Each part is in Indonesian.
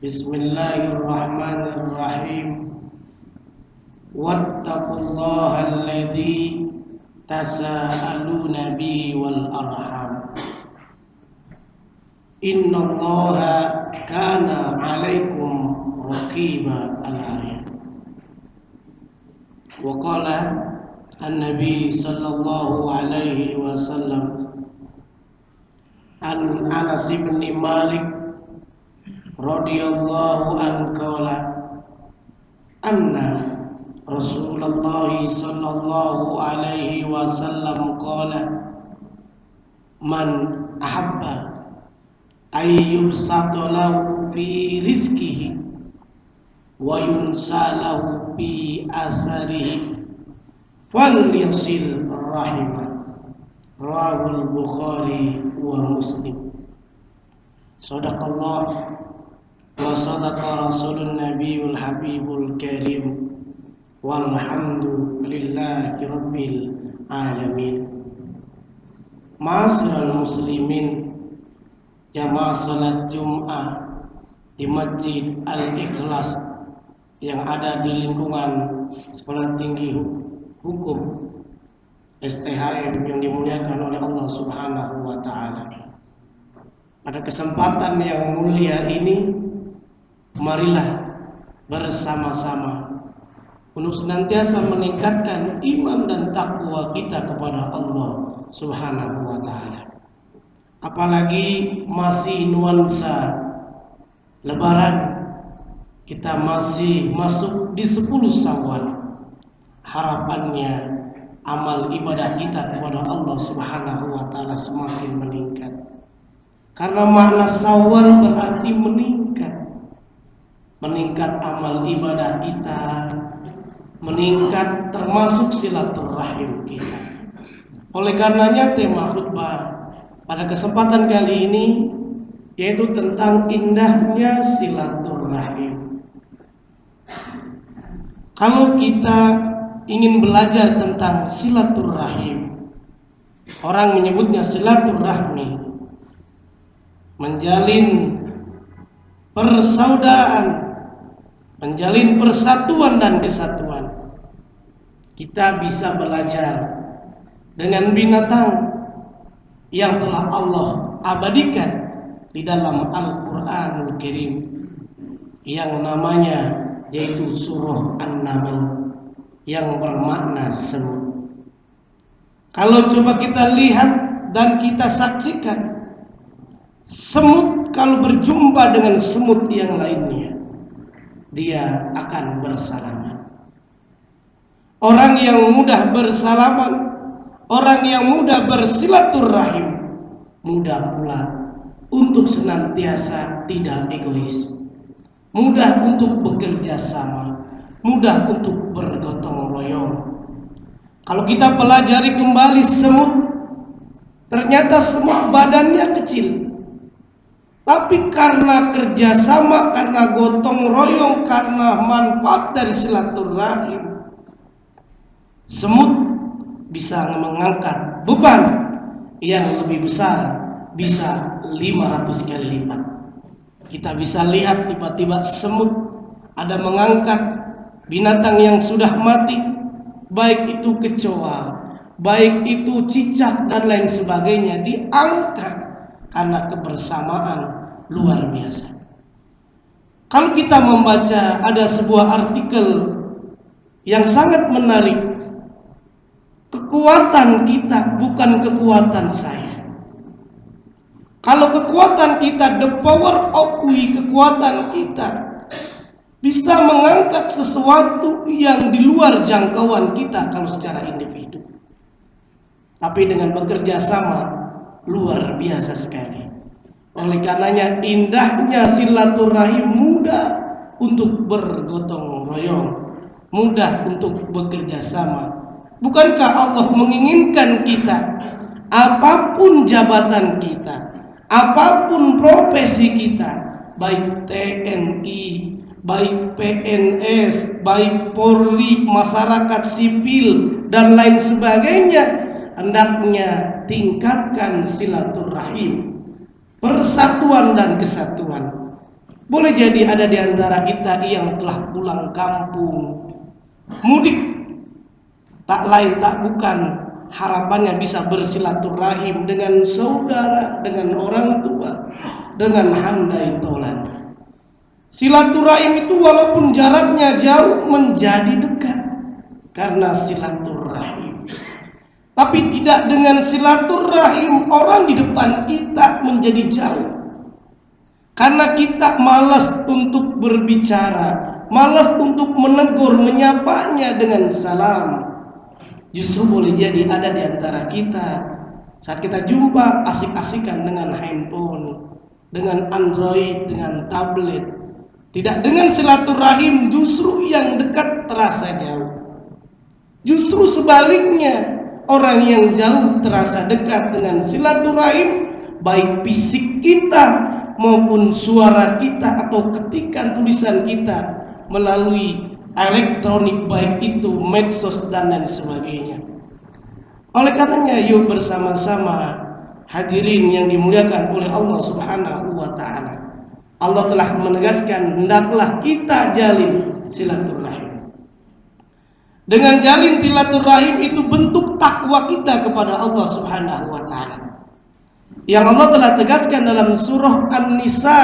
Bismillahirrahmanirrahim. Wattaqullaha alladzi tasaaluna bihi wal arham. Innallaha kana 'alaikum raqiba. Al-ayat. Wa qala an-nabi sallallahu alaihi wasallam an Anas bin Malik radhiyallahu anhu qala anna Rasulullah sallallahu alaihi wasallam qala man ahabba ayyubsata lahu fi rizqihi wa yunsalahu fi asarihi falyasil rahimah. Rawahul Bukhari wa Muslim. Shadaqallah wa sadaqa rasulun nabiyul habibul karim walhamdulillahi rabbil alamin. Ma'asyiral muslimin, jamaah salat Jum'ah di Masjid Al-Ikhlas yang ada di lingkungan Sekolah Tinggi Hukum STHM yang dimuliakan oleh Allah Subhanahu wa taala. Pada kesempatan yang mulia ini, marilah bersama-sama untuk senantiasa meningkatkan iman dan takwa kita kepada Allah Subhanahu wa taala. Apalagi masih nuansa Lebaran, kita masih masuk di 10 Syawal. Harapannya amal ibadah kita kepada Allah Subhanahu wa taala semakin meningkat. Karena makna Syawal berarti meningkat. Meningkat amal ibadah kita, meningkat termasuk silaturahim kita. Oleh karenanya tema khutbah pada kesempatan kali ini yaitu tentang indahnya silaturahim. Kalau kita ingin belajar tentang silaturahim, orang menyebutnya silaturahmi, menjalin persaudaraan, menjalin persatuan dan kesatuan. Kita bisa belajar dengan binatang yang telah Allah abadikan di dalam Al-Quranul Karim yang namanya yaitu surah An-Naml yang bermakna semut. Kalau coba kita lihat dan kita saksikan, semut kalau berjumpa dengan semut yang lainnya, dia akan bersalaman. Orang yang mudah bersalaman, orang yang mudah bersilaturahim, mudah pula untuk senantiasa tidak egois, mudah untuk bekerja sama, mudah untuk bergotong royong. Kalau kita pelajari kembali semut, ternyata semut badannya kecil, tapi karena kerjasama, karena gotong royong, karena manfaat dari silaturahim, semut bisa mengangkat beban yang lebih besar, bisa 500 kali lipat. Kita bisa lihat tiba-tiba semut ada mengangkat binatang yang sudah mati, baik itu kecoa, baik itu cicak dan lain sebagainya, diangkat karena kebersamaan luar biasa. Kalau kita membaca, ada sebuah artikel yang sangat menarik. Kekuatan kita bukan kekuatan saya. Kalau kekuatan kita, the power of we, kekuatan kita bisa mengangkat sesuatu yang di luar jangkauan kita kalau secara individu. Tapi dengan bekerja sama luar biasa sekali. Oleh karenanya indahnya silaturahim, mudah untuk bergotong royong, mudah untuk bekerja sama. Bukankah Allah menginginkan kita, apapun jabatan kita, apapun profesi kita, baik TNI, baik PNS, baik Polri, masyarakat sipil dan lain sebagainya, hendaknya tingkatkan silaturahim, persatuan dan kesatuan. Boleh jadi ada di antara kita yang telah pulang kampung, mudik, tak lain tak bukan harapannya bisa bersilaturahim dengan saudara, dengan orang tua, dengan handai tolan. Silaturahim itu walaupun jaraknya jauh menjadi dekat karena silaturahim. Tapi tidak dengan silaturahim orang di depan kita menjadi jauh. Karena kita malas untuk berbicara, malas untuk menegur, menyapanya dengan salam. Justru boleh jadi ada di antara kita saat kita jumpa asik-asikan dengan handphone, dengan Android, dengan tablet. Tidak dengan silaturahim, justru yang dekat terasa jauh. Justru sebaliknya, orang yang jauh terasa dekat dengan silaturahim, baik fisik kita maupun suara kita atau ketikan tulisan kita melalui elektronik, baik itu medsos dan lain sebagainya. Oleh karenanya, yuk bersama-sama hadirin yang dimuliakan oleh Allah Subhanahu wa taala. Allah telah menegaskan hendaklah kita jalin silaturahim. Dengan jalin silaturahim itu bentuk takwa kita kepada Allah Subhanahu wa taala. Yang Allah telah tegaskan dalam surah An-Nisa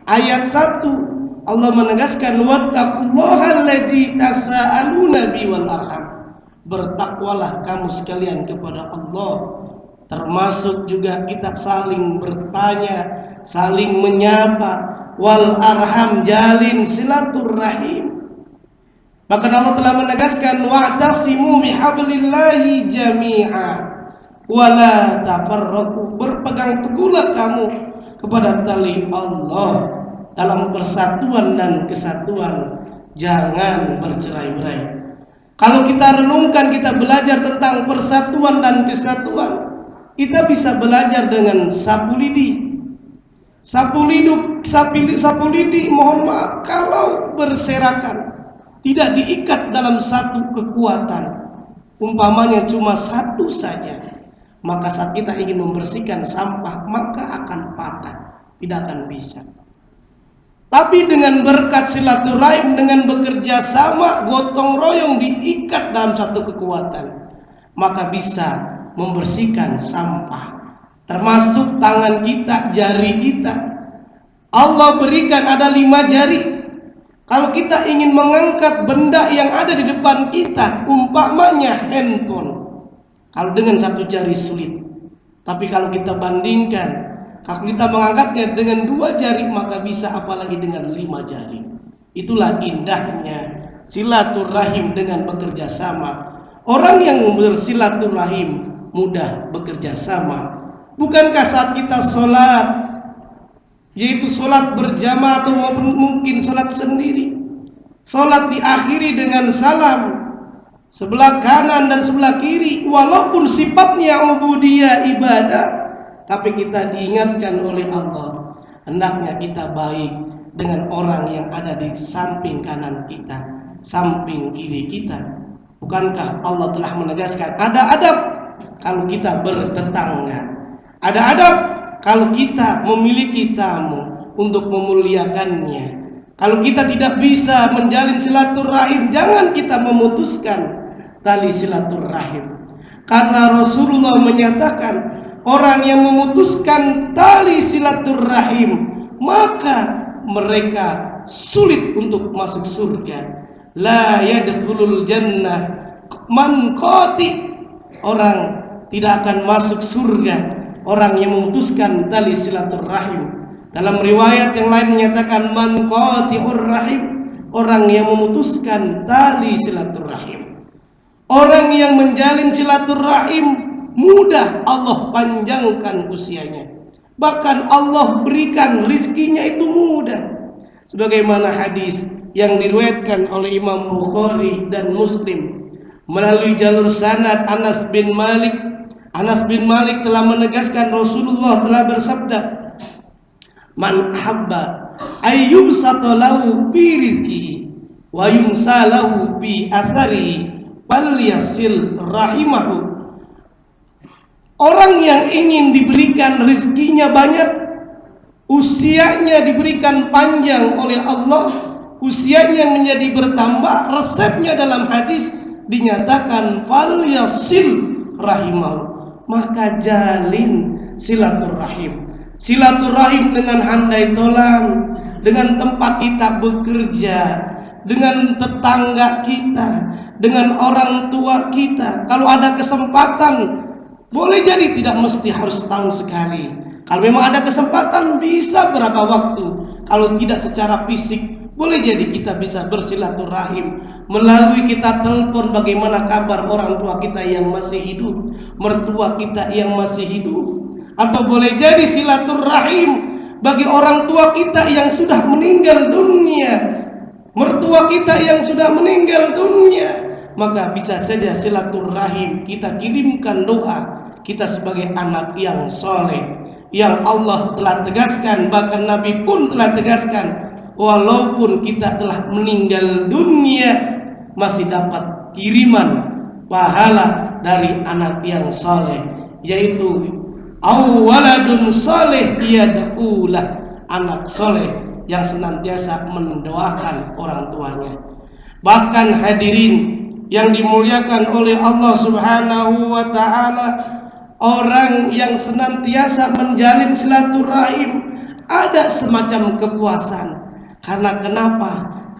ayat 1. Allah menegaskan wattaqullaha alladzi tasaaluna bi wal arham. Bertakwalah kamu sekalian kepada Allah. Termasuk juga kita saling bertanya, saling menyapa, wal arham, jalin silaturahim. Bahkan Allah telah menegaskan wa'tasimu bihablillahi jami'a wala tafarraqu. Berpegang teguhlah kamu kepada tali Allah dalam persatuan dan kesatuan, jangan bercerai-berai. Kalau kita renungkan, kita belajar tentang persatuan dan kesatuan, kita bisa belajar dengan sapu lidi. Sapu lidi, mohon maaf, kalau berserakan, tidak diikat dalam satu kekuatan, umpamanya cuma satu saja, maka saat kita ingin membersihkan sampah, maka akan patah, tidak akan bisa. Tapi dengan berkat silaturahim, dengan bekerja sama, gotong royong, diikat dalam satu kekuatan, maka bisa membersihkan sampah. Termasuk tangan kita, jari kita. Allah berikan ada 5 jari. Kalau kita ingin mengangkat benda yang ada di depan kita, umpamanya handphone, kalau dengan 1 jari sulit. Tapi kalau kita bandingkan, kalau kita mengangkatnya dengan 2 jari, maka bisa, apalagi dengan 5 jari. Itulah indahnya silaturahim dengan bekerja sama. Orang yang bersilaturahim mudah bekerja sama. Bukankah saat kita sholat, yaitu sholat berjamaah atau mungkin sholat sendiri, sholat diakhiri dengan salam sebelah kanan dan sebelah kiri, walaupun sifatnya ubudiyah ibadah, tapi kita diingatkan oleh Allah, hendaknya kita baik dengan orang yang ada di samping kanan kita, samping kiri kita. Bukankah Allah telah menegaskan ada adab kalau kita bertetangga, ada adab kalau kita memiliki tamu untuk memuliakannya. Kalau kita tidak bisa menjalin silaturahim, jangan kita memutuskan tali silaturahim. Karena Rasulullah menyatakan, orang yang memutuskan tali silaturahim, maka mereka sulit untuk masuk surga. La yadkhulul jannah man qati. Orang tidak akan masuk surga orang yang memutuskan tali silaturahim. Dalam riwayat yang lain menyatakan man qati'ur rahim, orang yang memutuskan tali silaturahim. Orang yang menjalin silaturahim mudah Allah panjangkan usianya. Bahkan Allah berikan rizkinya itu mudah. Sebagaimana hadis yang diriwayatkan oleh Imam Bukhari dan Muslim melalui jalur sanad Anas bin Malik. Anas bin Malik telah menegaskan Rasulullah telah bersabda, man habba ayyubsata lahu fi rizqihi wa yumsalahu fi atharihi falyasil rahimahu. Orang yang ingin diberikan rizkinya banyak, usianya diberikan panjang oleh Allah, usianya menjadi bertambah. Resepnya dalam hadis dinyatakan fal yasil rahimahu, maka jalin silaturahim. Silaturahim dengan handai tolang, dengan tempat kita bekerja, dengan tetangga kita, dengan orang tua kita. Kalau ada kesempatan, boleh jadi tidak mesti harus setahun sekali. Kalau memang ada kesempatan bisa berapa waktu. Kalau tidak secara fisik, boleh jadi kita bisa bersilaturahim melalui kita telepon bagaimana kabar orang tua kita yang masih hidup, mertua kita yang masih hidup. Atau boleh jadi silaturahim bagi orang tua kita yang sudah meninggal dunia, mertua kita yang sudah meninggal dunia. Maka bisa saja silaturahim kita kirimkan doa kita sebagai anak yang soleh, yang Allah telah tegaskan, bahkan Nabi pun telah tegaskan, walaupun kita telah meninggal dunia masih dapat kiriman pahala dari anak yang soleh, yaitu awaladun soleh yad'ulah, anak soleh yang senantiasa mendoakan orang tuanya. Bahkan hadirin yang dimuliakan oleh Allah Subhanahu wa ta'ala, orang yang senantiasa menjalin silaturahim ada semacam kepuasan. Karena kenapa?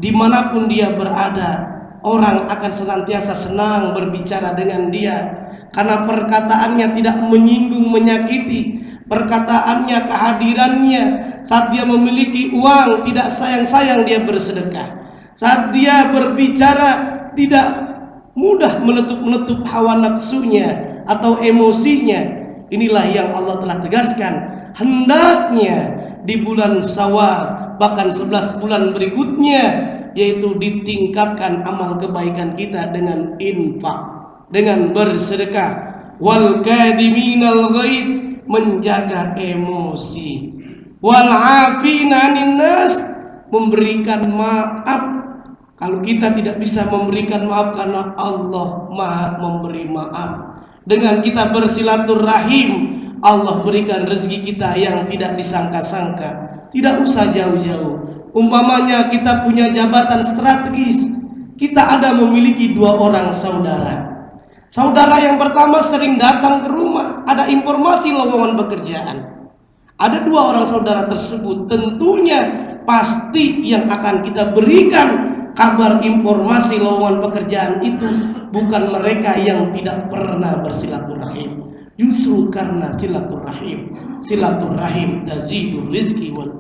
Dimanapun dia berada, orang akan senantiasa senang berbicara dengan dia, karena perkataannya tidak menyinggung, menyakiti. Perkataannya, kehadirannya, saat dia memiliki uang tidak sayang-sayang dia bersedekah. Saat dia berbicara tidak mudah meletup-letup hawa nafsunya atau emosinya. Inilah yang Allah telah tegaskan, hendaknya di bulan Syawal, bahkan 11 bulan berikutnya, yaitu ditingkatkan amal kebaikan kita dengan infak, dengan bersedekah, wal kadiminal ghaid, menjaga emosi, wal afina 'anil nas, memberikan maaf. Kalau kita tidak bisa memberikan maaf, karena Allah Maha memberi maaf. Dengan kita bersilaturahim, Allah berikan rezeki kita yang tidak disangka-sangka. Tidak usah jauh-jauh. Umpamanya kita punya jabatan strategis, kita ada memiliki 2 orang saudara. Saudara yang pertama sering datang ke rumah, ada informasi lowongan pekerjaan. Ada 2 orang saudara tersebut, tentunya pasti yang akan kita berikan kabar informasi lowongan pekerjaan itu bukan mereka yang tidak pernah bersilaturahim. Justru karena silaturahim tazidur rizki wal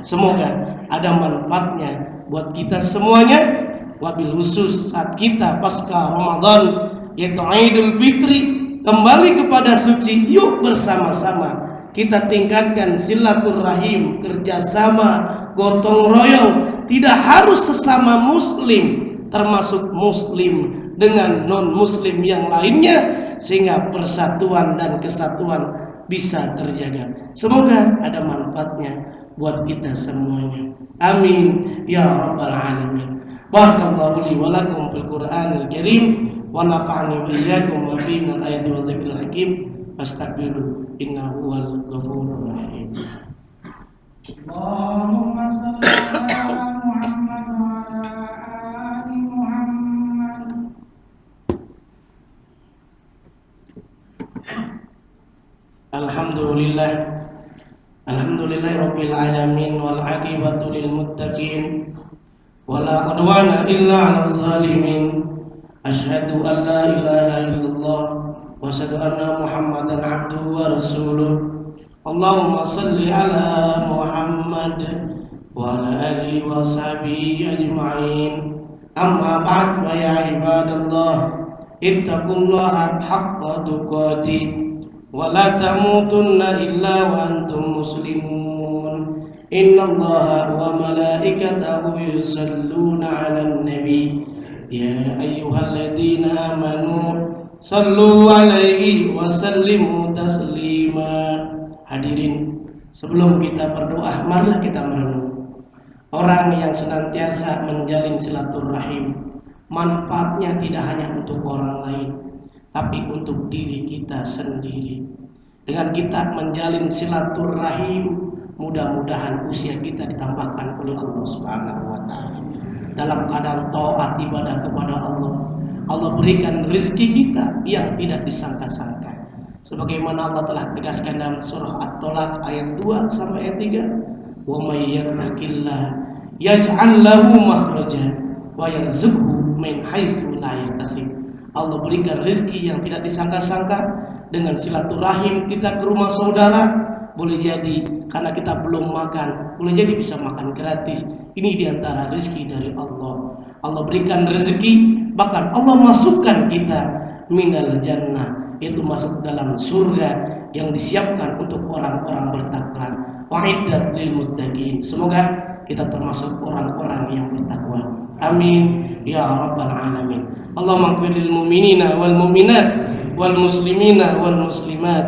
Semoga ada manfaatnya buat kita semuanya. Wabil khusus saat kita pasca Ramadan, yaitu Idul Fitri, kembali kepada suci, yuk bersama-sama kita tingkatkan silaturahim, kerjasama, gotong royong. Tidak harus sesama muslim, termasuk muslim dengan non muslim yang lainnya, sehingga persatuan dan kesatuan bisa terjaga. Semoga ada manfaatnya buat kita semuanya. Amin ya rabbal alamin. Barakallahu li wa lakum fil Qur'anil Karim wa nafa'ani wa iyyakum ma fihi min ayati wa dzikril hakim. Astaghfiru innahu wal ghafurur rahim. Allahumma shalli ala Muhammad wa ala ali Muhammad. Alhamdulillah, alhamdulillahi rabbil alamin, wal aqibatu lil muttaqin, wala udwana illa 'alal zalimin. Asyhadu an la ilaha illallah wa asyhadu anna Muhammadan 'abduhu wa rasuluh. Allahumma salli ala Muhammad wa ala alihi wa sahbihi ajma'in. Amma ba'd, wa ya ibadallah, ittaqullaha haqqa tuqatih wa la tamutunna illa wa antum muslimun. Innallaha wa malaikatahu yusalluna 'alan nabi ya ayyuhalladzina amanu sallu 'alaihi wa sallimu taslima. Hadirin, sebelum kita berdoa, marilah kita merenung. Orang yang senantiasa menjalin silaturahim, manfaatnya tidak hanya untuk orang lain, tapi untuk diri kita sendiri. Dengan kita menjalin silaturahim, Mudah-mudahan usia kita ditambahkan oleh Allah Subhanahu wa taala dalam keadaan taat ibadah kepada Allah. Allah berikan rezeki kita yang tidak disangka-sangka. Sebagaimana Allah telah tegaskan dalam surah At-Tolaq ayat 2 sampai ayat 3, "Wa may yattaqillah yaj'al lahu makhraja wa yarzuqhu min haitsu la yahtasib." Allah berikan rezeki yang tidak disangka-sangka dengan silaturahim kita ke rumah saudara. Boleh jadi karena kita belum makan, boleh jadi bisa makan gratis. Ini diantara rezeki dari Allah. Allah berikan rezeki, bahkan Allah masukkan kita minal jannah, yaitu masuk dalam surga yang disiapkan untuk orang-orang bertakwa. Wa'iddat lil muttaqin. Semoga kita termasuk orang-orang yang bertakwa. Amin ya rabbal alamin. Allahumma ighfir lil mu'minina wal mu'minat wal muslimina wal muslimat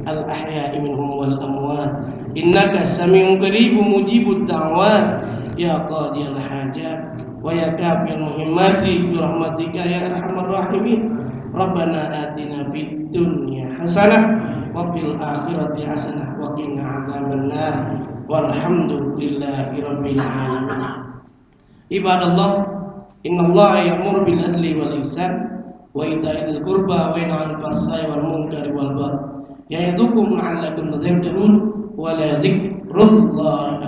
al ahya'i minhum wal amwat innaka sami'un qaribun mujibud da'wat ya qadiyal hajat wa ya kafil muhimmati bi rahmatika ya arhamar rahimin. Rabbana atina fid dunya hasanah wa fil akhirati hasanah wa qina adzabannar walhamdulillahi rabbil alamin. Ibadallah, innallaha ya'muru bil adli wal ihsan wa ita'i dzil qurba wa yanha 'anil fahsya'i wal munkari wal baghi ya'idukum la'allakum tadhakkarun wa la dzikrullahi